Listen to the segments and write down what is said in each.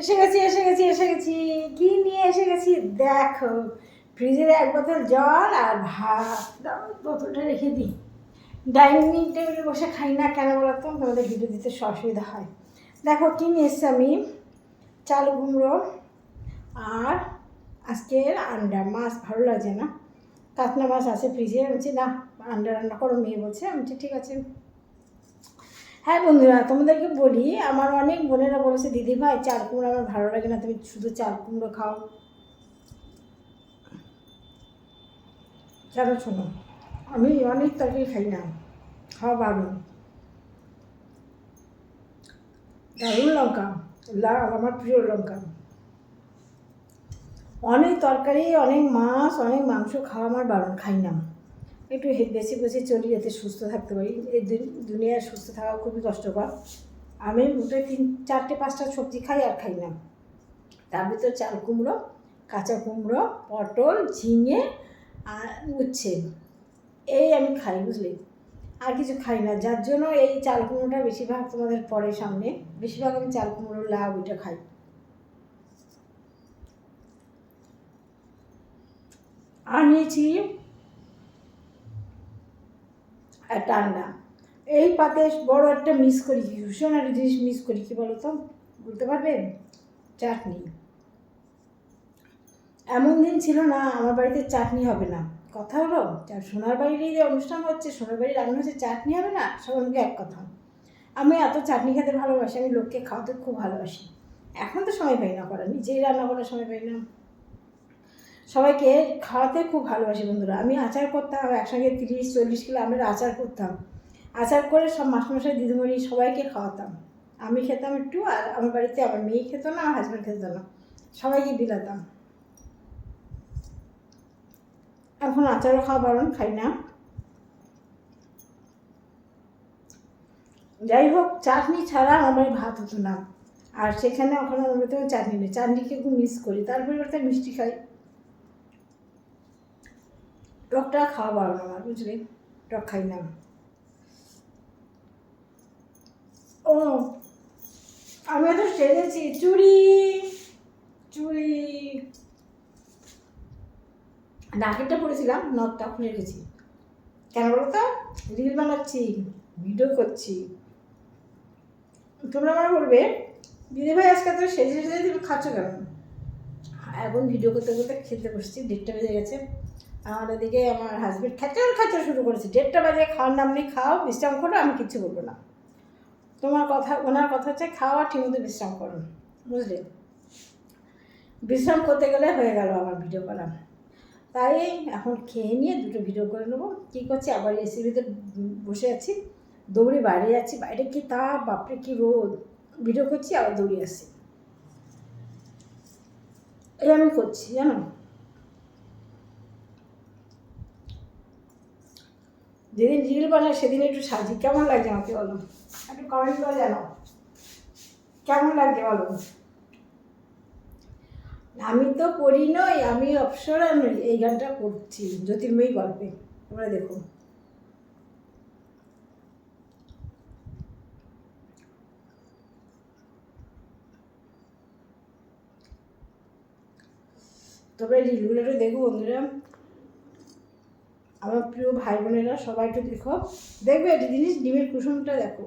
এসে গেছি। কি নিয়ে এসে গেছি দেখো, ফ্রিজের এক বোতল জল আর ভাত। বোতলটা রেখে দিই, ডাইনিং টেবিলে বসে খাই না কেন বলতো, তোমাদের ভিডিও দিতে অসুবিধা হয়। দেখো কি নিয়ে এসছি আমি, চাল কুমড়ো আর আজকের আন্ডা। মাছ ভালো লাগছে না, কাতলা মাছ আছে ফ্রিজে। বলছি না আন্ডা রান্না করো, মেয়ে বলছে। আমি বলছি ঠিক আছে। হ্যাঁ বন্ধুরা, তোমাদেরকে বলি, আমার অনেক বোনেরা বলেছে দিদি ভাই চাল কুমড়ো আমার ভালো লাগে না, তুমি শুধু চাল কুমড়ো খাও। কেন শোনো, আমি অনেক তরকারি খাই না, খাওয়া বারণ। দারুণ লঙ্কা, লাল আমার প্রিয় লঙ্কা। অনেক তরকারি, অনেক মাছ, অনেক মাংস খাওয়া আমার বারণ, খাই না। একটু বেশি বেশি চলি যাতে সুস্থ থাকতে পারি। এই দুনিয়ায় সুস্থ থাকা খুবই কষ্টকর। আমি মোটে 3-4-5টা সবজি খাই আর খাই না। তার ভিতর চাল কুমড়ো, কাঁচা কুমড়ো, পটল, ঝিঙে আর উচ্ছে, এই আমি খাই, বুঝলি। আর কিছু খাই না, যার জন্য এই চাল কুমড়োটা বেশিরভাগ তোমাদের পরে সামনে, বেশিরভাগ আমি চাল কুমড়ো লাউ এটা খাই। আর নিয়েছি একটা আন্ডা। এই পাতে বড় একটা মিস করি, ভীষণ একটা জিনিস মিস করি, কী বলো তো, বলতে পারবে? চাটনি। এমন দিন ছিল না আমার বাড়িতে চাটনি হবে না। কথা হলো, সোনার বাড়ির যে অনুষ্ঠান হচ্ছে, সোনার বাড়ির রান্না হচ্ছে, চাটনি হবে না, সবাইকে এক কথা। আমি এত চাটনি খেতে ভালোবাসি, আমি লোককে খাওয়াতে খুব ভালোবাসি। এখন তো সময় পাই না করার, নিজেই রান্না করার সময় পাই না। সবাইকে খাওয়াতে খুব ভালোবাসি বন্ধুরা। আমি আচার করতাম, একসঙ্গে 30-40 কিলো আমের আচার করতাম। আচার করে সব মাস্টারমশাই দিদিমণি সবাইকে খাওয়াতাম। আমি খেতাম একটু, আর আমার বাড়িতে আমার মেয়ে খেত না, আমার হাজব্যান্ড খেত না, সবাইকে বিলাতাম। এখন আচারও খাওয়া বারণ, খাই না। যাই হোক, চাটনি ছাড়া আমার ভাত হতো না। আর সেখানে ওখানে আমার বাড়িতে চাটনি নেই, চাটনিকে খুব মিস করি। তারপরে একটা মিষ্টি খাই, টকটা খাওয়া বারণ আমার, বুঝলি, টক খাই না। ও, আমি তো সেরেছি চুড়ি, চুড়ি নাকেরটা পরেছিলাম, নখটা খুলে রেখেছি। কেন বলো তো, রিল বানাচ্ছি, ভিডিও করছি। তোমরা আমার বলবে দিদিভাই আজকে তো সেজে সেজে তুমি খাচ্ছ কেন? এখন ভিডিও করতে করতে খেতে বসছি, 1:30 বেজে গেছে। আমার ওদিকে আমার হাজব্যান্ড খাচ্চর শুরু করেছে। 1:30 বাজে, খাওয়ার নাম নেই, খাও বিশ্রাম করো, আমি কিচ্ছু বলবো না। তোমার কথা, ওনার কথা হচ্ছে খাওয়া ঠিকমতো বিশ্রাম করো, বুঝলে। বিশ্রাম করতে গেলে হয়ে গেল আমার ভিডিও করা। তাই এখন খেয়ে নিয়ে দুটো ভিডিও করে নেবো। কী করছি, আবার এসির ভিতরে বসে আছি, দৌড়ে বাইরে যাচ্ছি, বাইরে কি তাপ, বাপরে কি রোদ, ভিডিও করছি আবার দৌড়ে আসছি, এই আমি করছি জানো। যেদিন রিল বানাই সেদিন একটু সাজি, কেমন লাগছে আমাকে বলো, একটু কমেন্ট করে জানাও কেমন লাগছে বলো। আমি তো পড়ি নই, আমি অপ্সরা নই, এই গানটা করছি জ্যোতির্ময়ী গল্পে, তোমরা দেখো। তোমরা রিলগুলো একটু দেখো বন্ধুরা, আমার প্রিয় ভাই বোনেরা সবাই একটু দেখো, দেখবে একটা জিনিস, ডিমের কুসুমটা দেখো,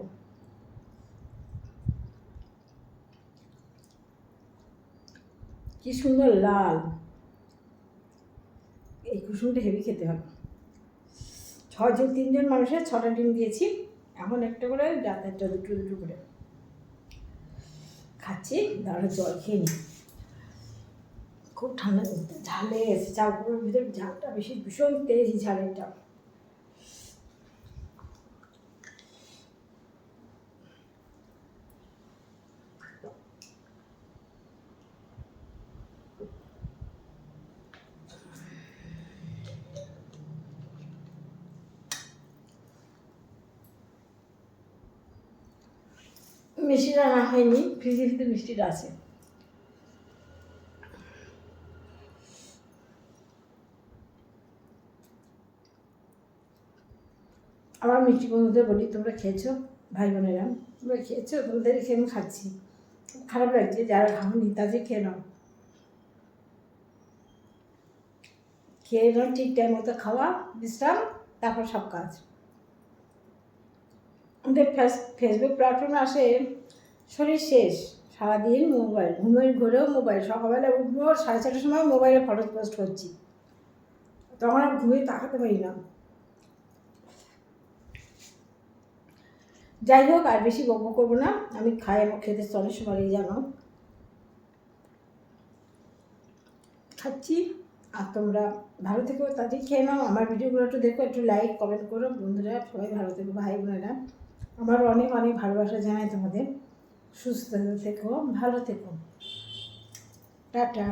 কি সুন্দর লাল। এই কুসুমটা হেভি খেতে হবে। 3জন মানুষের 6টা ডিম দিয়েছি, এখন একটা করে, রাতেরটা দুটো দুটো করে খাচ্ছি। দাঁড়া জল খেয়ে নিই, খুব ঠান্ডা, ঝাল লেগে গেছে, চালগুলোর ভিতরে ঝালটা বেশি, ভীষণ তেজ ঝালেরটা। মিষ্টিটা না হয়নি, ফ্রিজের ভিতরে মিষ্টিটা আছে। আমার মিষ্টি বন্ধুদের বলি, তোমরা খেয়েছো ভাই বোনেরা, তোমরা খেয়েছো, তোমাদের খেয়ে আমি খাচ্ছি। খারাপ লাগছে, যারা খাওনি তাদের খেয়ে নাও, খেয়ে নাও, ঠিক টাইম মতো খাওয়া, বিশ্রাম, তারপর সব কাজ। আমাদের ফেসবুক প্ল্যাটফর্মে আসে শরীর শেষ, সারাদিন মোবাইল, ঘুমের ঘরেও মোবাইল, সকালবেলা উঠবো 6:30টার সময় মোবাইলে ফটো পোস্ট করছি, তখন আর ঘুমিয়ে তাকাতে পারি না। যাই হোক, আর বেশি গল্প করবো না, আমি খাই, আমার খেতে চলে সবারই জানো, খাচ্ছি। আর তোমরা ভালো থেকো, তাদের খেয়ে নাও, আমার ভিডিওগুলো একটু দেখো, একটু লাইক কমেন্ট করো বন্ধুরা, সবাই ভালো থেকো, ভাই বোনেরা, আমার অনেক অনেক ভালোবাসা জানাই তোমাদের। সুস্থ থেকো, ভালো থেকো, টাটা।